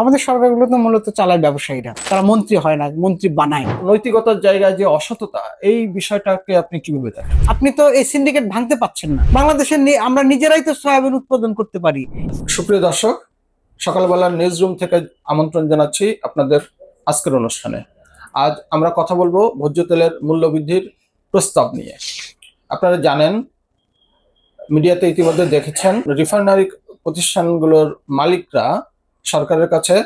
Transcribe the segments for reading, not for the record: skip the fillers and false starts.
আমাদের সরকারগুলো তো মূলত চালায় ব্যবসায়ীরা, তারা মন্ত্রী হয় না, মন্ত্রী বানায়। নৈতিকতার জায়গায় যে অসততা, এই বিষয়টাকে আপনি কিভাবে দেখেন? আপনি তো এই সিন্ডিকেট ভাঙতে পাচ্ছেন না। বাংলাদেশে আমরা নিজেরাই তো সয়াবিন উৎপাদন করতে পারি। সুপ্রিয় দর্শক, সকালবেলার নিউজ রুম থেকে আমন্ত্রণ জানাচ্ছি আপনাদের আজকের অনুষ্ঠানে। আজ আমরা কথা বলবো ভোজ্য তেলের মূল্য বৃদ্ধির প্রস্তাব নিয়ে। আপনারা জানেন, মিডিয়াতে ইতিমধ্যে দেখেছেন, রিফাইনারি প্রতিষ্ঠানগুলোর মালিকরা সরকারের কাছে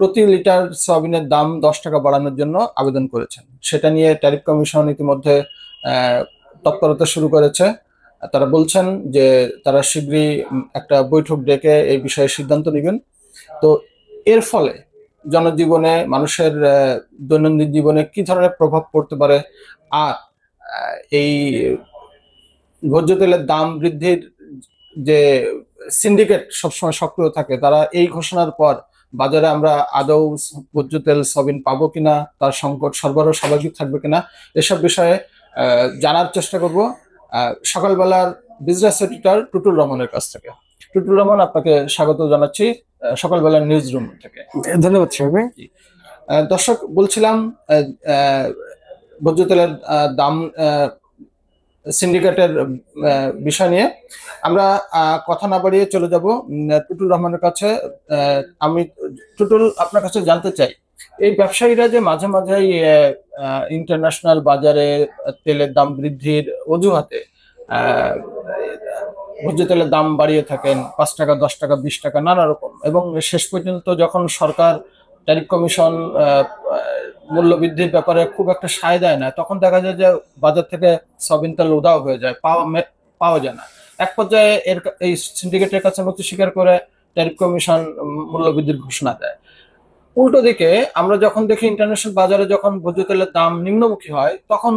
প্রতি লিটার সয়াবিনের দাম 10 টাকা বাড়ানোর জন্য আবেদন করেছেন। সেটা নিয়ে ট্যারিফ কমিশন ইতিমধ্যে তৎপরতা শুরু করেছে। তারা বলছেন যে তারা শীঘ্রই একটা বৈঠক ডেকে এই বিষয়ে সিদ্ধান্ত নেবেন। তো এর ফলে জনজীবনে, মানুষের দৈনন্দিন জীবনে কি ধরনের প্রভাব পড়তে পারে, আর এই ভোজ্য তেলের দাম বৃদ্ধির যে সিন্ডিকেট সবসময় সক্রিয় থাকে, তারা এই ঘোষণার পর বাজারে আমরা আদৌ ভোজ্য তেল সয়াবিন পাবো কিনা, তার সংকট সরবরাহ স্বাভাবিক থাকবে কিনা, এসব বিষয়ে জানার চেষ্টা করব সকালবেলার বিজনেস এডিটর টুটুল রহমানের কাছ থেকে। টুটুল রহমান, আপনাকে স্বাগত জানাচ্ছি সকালবেলার নিউজ রুম থেকে। ধন্যবাদ সাহেব। দর্শক, বলছিলাম ভোজ্য তেলের দাম সিন্ডিকেটের বিষয় নিয়ে আমরা কথা না বাড়িয়ে চলে যাব টুটুল রহমানের কাছে। আমি টুটুল, আপনার কাছে জানতে চাই, এই ব্যবসায়ীরা যে মাঝে মাঝেই ইন্টারন্যাশনাল বাজারে তেলের দাম বৃদ্ধির অজুহাতে ভোজ্য তেলের দাম বাড়িয়ে থাকেন, 5 টাকা, 10 টাকা, 20 টাকা, নানা রকম, এবং শেষ পর্যন্ত যখন সরকার, ট্যারিফ কমিশন মূল্য বৃদ্ধির ব্যাপারে খুব একটা সায় দেয় না, তখন দেখা যায় যে বাজার থেকে সয়াবিন তেল উধাও হয়ে যায়, পাওয়া যায় না। এক পর্যায়ে এই সিন্ডিকেটের কাছে মুক্তি স্বীকার করে ট্যারিফ কমিশন মূল্য বৃদ্ধির ঘোষণা দেয়। উল্টো দিকে আমরা যখন দেখি ইন্টারন্যাশনাল বাজারে যখন ভোজ্য তেলের দাম নিম্নমুখী হয়, তখন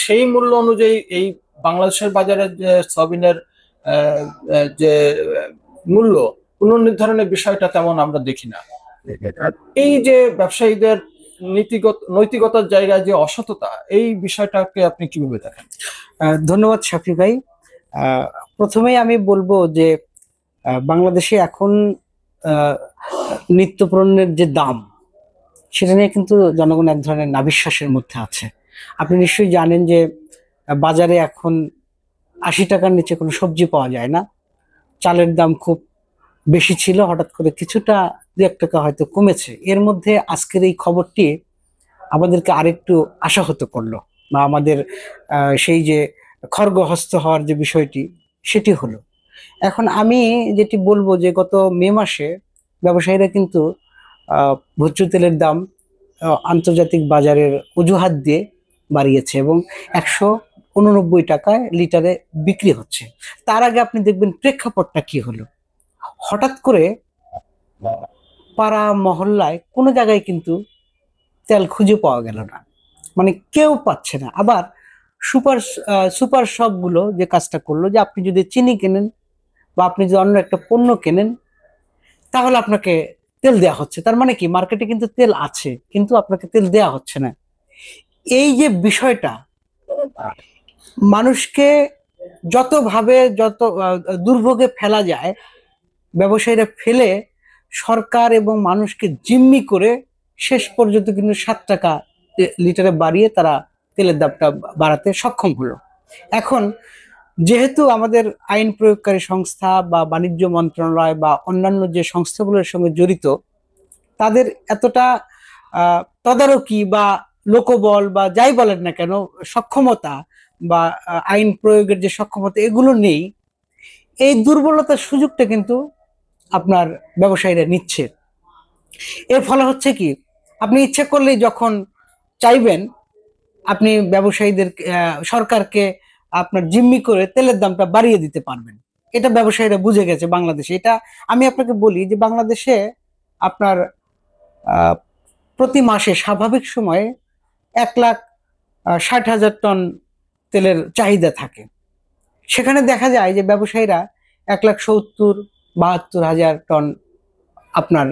সেই মূল্য অনুযায়ী এই বাংলাদেশের বাজারে যে সয়াবিনের যে মূল্য পুনর্নির্ধারণের বিষয়টা তেমন আমরা দেখি না। এই যে ব্যবসায়ীদের নৈতিকতার জায়গায় যে অসততা, এই বিষয়টাকে আপনি কিভাবে দেখেন? ধন্যবাদ শাফি ভাই। প্রথমেই আমি বলবো যে বাংলাদেশে এখন নিত্যপণ্যের যে দাম, সেটা নিয়ে কিন্তু জনগণ এক ধরনের নাভিশ্বাসের মধ্যে আছে। আপনি নিশ্চয়ই জানেন যে বাজারে এখন 80 টাকার নিচে কোনো সবজি পাওয়া যায় না। চালের দাম খুব বেশি ছিল, হঠাৎ করে কিছুটা 2-1 টাকা হয়তো কমেছে। এর মধ্যে আজকের এই খবরটি আমাদেরকে আরেকটু আশাহত করলো, বা আমাদের সেই যে খড়গহস্ত হওয়ার যে বিষয়টি, সেটি হলো। এখন আমি যেটি বলবো যে গত মে মাসে ব্যবসায়ীরা কিন্তু ভোজ্য তেলের দাম আন্তর্জাতিক বাজারের অজুহাত দিয়ে বাড়িয়েছে এবং 189 টাকায় লিটারে বিক্রি হচ্ছে। তার আগে আপনি দেখবেন প্রেক্ষাপটটা কি হলো। হঠাৎ করে পাড়া মহল্লায় কোনো জায়গায় কিন্তু তেল খুঁজে পাওয়া গেল না, মানে কেউ পাচ্ছে না। আবার সুপার সুপার শপগুলো যে কাজটা করলো, যে আপনি যদি চিনি কেনেন বা আপনি যদি অন্য একটা পণ্য কেনেন, তাহলে আপনাকে তেল দেয়া হচ্ছে। তার মানে কি, মার্কেটে কিন্তু তেল আছে, কিন্তু আপনাকে তেল দেয়া হচ্ছে না। এই যে বিষয়টা মানুষকে যতভাবে যত দুর্ভোগে ফেলা যায়, ব্যবসায়ীরা ফেলে সরকার এবং মানুষকে জিম্মি করে শেষ পর্যন্ত কিন্তু 7 টাকা লিটারে বাড়িয়ে তারা তেলের দামটা বাড়াতে সক্ষম হলো। এখন যেহেতু আমাদের আইন প্রয়োগকারী সংস্থা বা বাণিজ্য মন্ত্রণালয় বা অন্যান্য যে সংস্থাগুলোর সঙ্গে জড়িত, তাদের এতটা তদারকি বা লোকবল বা যাই বলেন না কেন, সক্ষমতা বা আইন প্রয়োগের যে সক্ষমতা, এগুলো নেই। এই দুর্বলতার সুযোগটা কিন্তু আপনার ব্যবসায়ীরা নিচ্ছে। এর ফলে হচ্ছে কি, আপনি ইচ্ছে করলেই যখন চাইবেন, আপনি ব্যবসায়ীদের সরকারকে আপনার জিম্মি করে তেলের দামটা বাড়িয়ে দিতে পারবেন। এটা ব্যবসায়ীরা বুঝে গেছে বাংলাদেশে। এটা আমি আপনাকে বলি যে বাংলাদেশে আপনার প্রতি মাসে স্বাভাবিক সময়ে 1,60,000 টন তেলের চাহিদা থাকে। সেখানে দেখা যায় যে ব্যবসায়ীরা 1,70,000-72,000 টন আপনার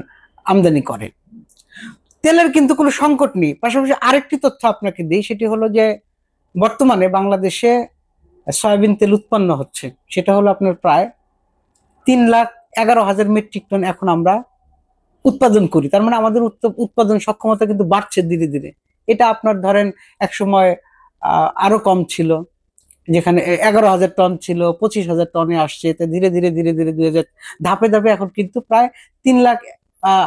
আমদানি করে। তেলের কিন্তু কোনো সংকট নেই। পাশাপাশি আরেকটি তথ্য আপনাকে দিই, সেটি হলো যে বর্তমানে বাংলাদেশে সয়াবিন তেল উৎপন্ন হচ্ছে, সেটা হলো আপনার প্রায় 3,11,000 মেট্রিক টন এখন আমরা উৎপাদন করি, তার মানে আমাদের উৎপাদন সক্ষমতা কিন্তু বাড়ছে ধীরে ধীরে। এটা আপনার ধরেন এক সময় আরো কম ছিল, যেখানে 11,000 টন ছিল, 25,000 টনে আসছে, তো ধীরে ধীরে ধীরে ধীরে 2000 ধাপে ধাপে এখন কিন্তু প্রায় 3 লাখ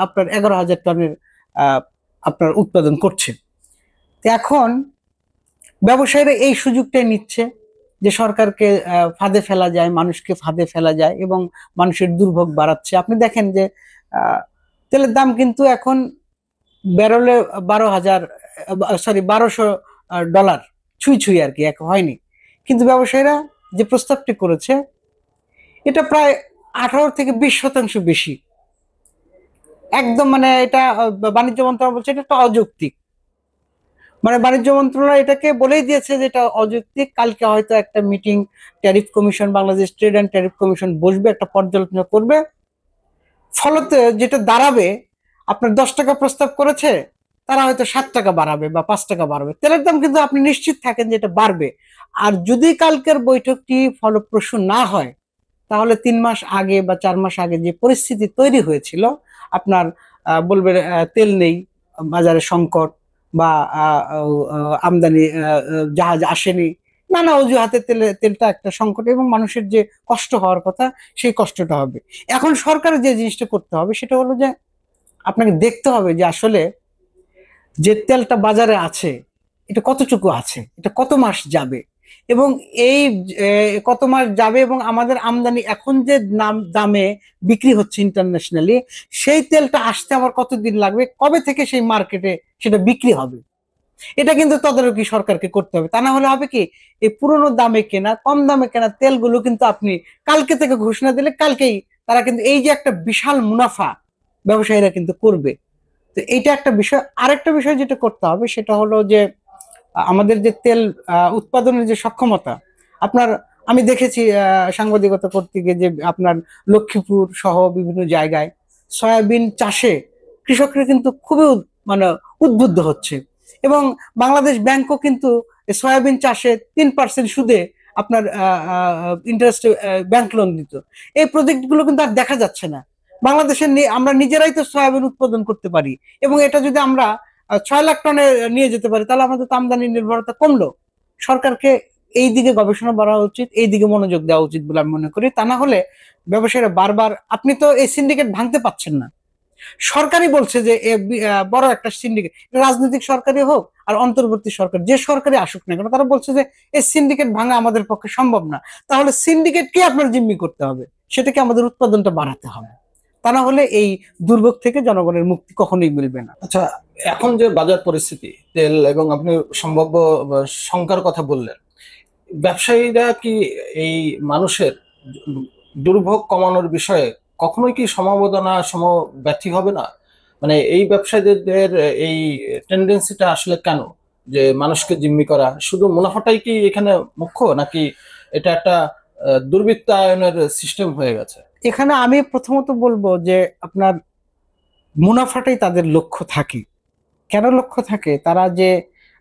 আপনার 11,000 টনের আপনার উৎপাদন করছে। তো এখন ব্যবসায়ীরা এই সুযোগটাই নিচ্ছে যে সরকারকে ফাঁদে ফেলা যায়, মানুষকে ফাঁদে ফেলা যায় এবং মানুষের দুর্ভোগ বাড়াচ্ছে। আপনি দেখেন যে তেলের দাম কিন্তু এখন ব্যারেলে 12,000, সরি, $1,200 ছুঁই ছুঁই আর কি, এক হয়নি। কিন্তু ব্যবসায়ীরা যে প্রস্তাবটি করেছে এটা প্রায় 18 থেকে 20% বেশি। একদম মানে এটা বাণিজ্য মন্ত্রণালয় বলছে এটা একটা অযৌক্তিক, মানে বাণিজ্য মন্ত্রণালয় এটাকে বলেই দিয়েছে যে এটা অযৌক্তিক। কালকে হয়তো একটা meeting tariff commission, Bangladesh trade and tariff commission বসবে, একটা পর্যালোচনা করবে। ফলতে যেটা দাঁড়াবে, আপনার 10 টাকা প্রস্তাব করেছে, তারা হয়তো 7 টাকা বাড়াবে বা 5 টাকা বাড়াবে। তেলের দাম কিন্তু আপনি নিশ্চিত থাকেন যে এটা বাড়বে। আর যদি কালকের বৈঠকটি ফলপ্রসূ না হয়, তাহলে 3 মাস আগে বা 4 মাস আগে যে পরিস্থিতি তৈরি হয়েছিল, আপনার বলবে তেল নেই, বাজারে সংকট, বা আমদানি জাহাজ আসেনি, নানা অজুহাতে তেলটা একটা সংকট এবং মানুষের যে কষ্ট হওয়ার কথা সেই কষ্টটা হবে। এখন সরকারের যে জিনিসটা করতে হবে সেটা হলো যে আপনাকে দেখতে হবে যে আসলে যে তেলটা বাজারে আছে এটা কতটুকু আছে, এটা কত মাস যাবে, এবং এই কত মাস যাবে, এবং আমাদের আমদানি এখন যে দামে বিক্রি হচ্ছে ইন্টারন্যাশনালি, সেই তেলটা আসতে আমার কতদিন লাগবে, কবে থেকে সেই মার্কেটে সেটা বিক্রি হবে, এটা কিন্তু তদারকি সরকারকে করতে হবে। তা না হলে হবে কি, এই পুরোনো দামে কেনা, কম দামে কেনা তেলগুলো কিন্তু আপনি কালকে থেকে ঘোষণা দিলে কালকেই তারা কিন্তু এই যে একটা বিশাল মুনাফা ব্যবসায়ীরা কিন্তু করবে। তো এইটা একটা বিষয়। আরেকটা বিষয় যেটা করতে হবে সেটা হলো যে আমাদের যে তেল উৎপাদনের যে সক্ষমতা, আপনার আমি দেখেছি সাংবাদিকতা করতে গিয়ে যে আপনার লক্ষ্মীপুর সহ বিভিন্ন জায়গায় সয়াবিন চাষে কৃষকরা কিন্তু খুবই মানে উদ্বুদ্ধ হচ্ছে, এবং বাংলাদেশ ব্যাংকও কিন্তু সয়াবিন চাষে 3% সুদে আপনার ইন্টারেস্টে ব্যাংক লোন দিত। এই প্রজেক্টগুলো কিন্তু আর দেখা যাচ্ছে না। বাংলাদেশের আমরা নিজেরাই তো সয়াবিন উৎপাদন করতে পারি, এবং এটা যদি আমরা 6 লাখ টনে নিয়ে যেতে পারি, তাহলে আমাদের তো আমদানি নির্ভরতা কমলো। সরকারকে এই দিকে গবেষণা করা উচিত, এই দিকে মনোযোগ দেওয়া উচিত বলে আমি মনে করি। তা না হলে ব্যবসায়ীরা বারবার, আপনি তো এই সিন্ডিকেট ভাঙতে পাচ্ছেন না। সরকারই বলছে যে বড় একটা সিন্ডিকেট, রাজনৈতিক সরকারই হোক আর অন্তর্বর্তী সরকার, যে সরকারই আসুক না কেন, তারা বলছে যে এই সিন্ডিকেট ভাঙা আমাদের পক্ষে সম্ভব না। তাহলে সিন্ডিকেটকে আপনার জিম্মি করতে হবে, সেটাকে আমাদের উৎপাদনটা বাড়াতে হবে। তা না হলে এই দুর্ভোগ থেকে জনগণের মুক্তি কখনোই মিলবে না। আচ্ছা, এখন যে বাজার পরিস্থিতি তেল, এবং আপনি সম্ভাব্য শঙ্কার কথা বললেন, ব্যবসায়ীরা কি এই মানুষের দুর্ভোগ কমানোর বিষয়ে কখনোই কি সমবেদনা সমব্যথী হবে না? মানে এই ব্যবসায়ীদের এই টেন্ডেন্সিটা আসলে কেন, যে মানুষকে জিম্মি করা, শুধু মুনাফাটাই কি এখানে মুখ্য, নাকি এটা একটা দুর্বৃত্তায়নের সিস্টেম হয়ে গেছে? এখানে আমি প্রথমত বলবো যে আপনার মুনাফাটাই তাদের লক্ষ্য থাকে। কেন লক্ষ্য থাকে? তারা যে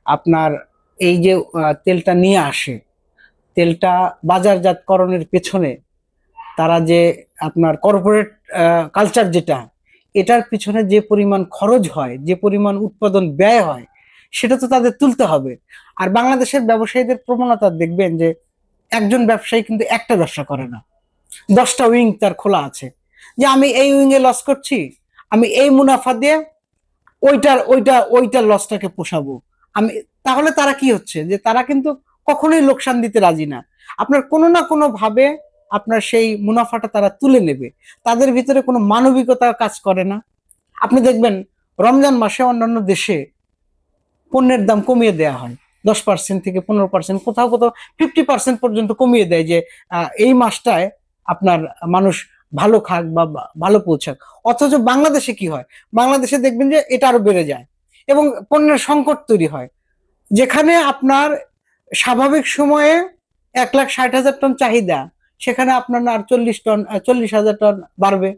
আপনার এই যে তেলটা নিয়ে আসে, তেলটা বাজারজাতকরণের পেছনে তারা যে আপনার কর্পোরেট কালচার যেটা, এটার পিছনে যে পরিমাণ খরচ হয়, যে পরিমাণ উৎপাদন ব্যয় হয়, সেটা তো তাদের তুলতে হবে। আর বাংলাদেশের ব্যবসায়ীদের প্রবণতা দেখবেন যে একজন ব্যবসায়ী কিন্তু একটা ব্যবসা করে না, 10টা উইং তার খোলা আছে, যে আমি এই উইং এ লস করছি, আমি এই মুনাফা দিয়ে ওইটার লসটাকে পোষাবো আমি। তাহলে তারা কি হচ্ছে, যে তারা কিন্তু কখনোই লোকসান দিতে রাজি না। আপনার কোনো না কোনো ভাবে আপনার সেই মুনাফাটা তারা তুলে নেবে। তাদের ভিতরে কোনো মানবিকতা কাজ করে না। আপনি দেখবেন রমজান মাসে অন্যান্য দেশে পণ্যের দাম কমিয়ে দেওয়া হয়, 10% থেকে 15%, কোথাও কোথাও 50% পর্যন্ত কমিয়ে দেয়, যে এই মাসটায় আপনার মানুষ ভালো খাক বা ভালো পৌঁছাক। অথচ বাংলাদেশে কি হয়? বাংলাদেশে দেখবেন যে এটা আরো বেড়ে যায় এবং পণ্যের সংকট তৈরি হয়। যেখানে আপনার স্বাভাবিক সময়ে 1,60,000 টন চাহিদা, সেখানে আপনার আর 40,000 টন বাড়বে,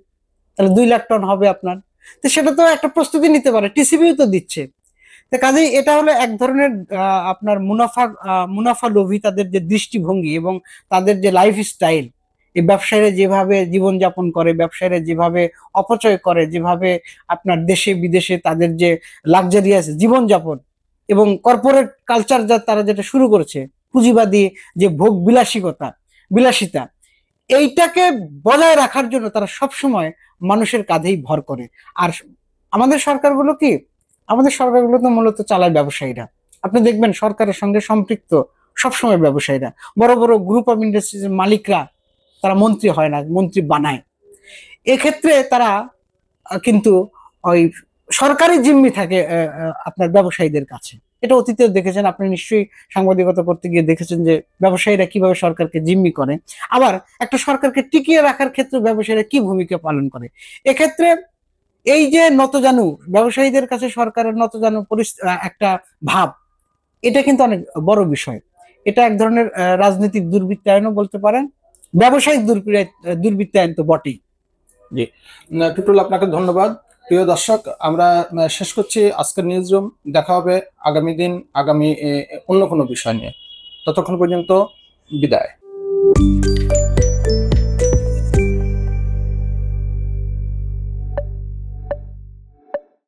তাহলে 2 লাখ টন হবে আপনার। তো সেটা তো একটা প্রস্তুতি নিতে পারে, টিসিবিও তো দিচ্ছে। তো কাজেই এটা হলো এক ধরনের আপনার মুনাফা লোভী তাদের যে দৃষ্টিভঙ্গি এবং তাদের যে লাইফ স্টাইল, এই ব্যবসায়ীরা যেভাবে জীবনযাপন করে, ব্যবসায়ীরা যেভাবে অপচয় করে, যেভাবে আপনার দেশে বিদেশে তাদের যে লাক্সারিয়াস জীবনযাপন এবং কর্পোরেট কালচার যা তারা যেটা শুরু করেছে, পুঁজিবাদী যে ভোগ বিলাসিতা, এইটাকে বজায় রাখার জন্য তারা সবসময় মানুষের কাঁধেই ভর করে। আর আমাদের সরকারগুলো কি, আমাদের সরকারগুলো তো মূলত চালায় ব্যবসায়ীরা। আপনি দেখবেন সরকারের সঙ্গে সম্পৃক্ত সবসময় ব্যবসায়ীরা, বড় বড় গ্রুপ অফ ইন্ডাস্ট্রিজের মালিকরা, তারা মন্ত্রী হয় না, মন্ত্রী বানায়। এক্ষেত্রে তারা কিন্তু ওই সরকারি জিম্মি থাকে আপনার ব্যবসায়ীদের কাছে। এটা অতীতে দেখেছেন আপনি, নিশ্চয়ই সাংবাদিকতা করতে গিয়ে দেখেছেন যে ব্যবসায়ীরা কিভাবে সরকারকে জিম্মি করে। আবার একটা সরকারকে টিকিয়ে রাখার ক্ষেত্রে ব্যবসায়ীরা কি ভূমিকা পালন করে। এক্ষেত্রে এই যে নতজানু, ব্যবসায়ীদের কাছে সরকারের নতজানু একটা ভাব, এটা কিন্তু অনেক বড় বিষয়। এটা এক ধরনের রাজনৈতিক দুর্বৃত্তায়নও বলতে পারেন, ব্যবসায়িক দুর্বৃত্তায়ন তো বটেই। জি, টুটুল আপনাকে ধন্যবাদ। প্রিয় দর্শক, আমরা শেষ করছি আজকের নিউজ রুম। দেখা হবে আগামী দিন অন্য কোনো বিষয় নিয়ে। ততক্ষণ পর্যন্ত বিদায়।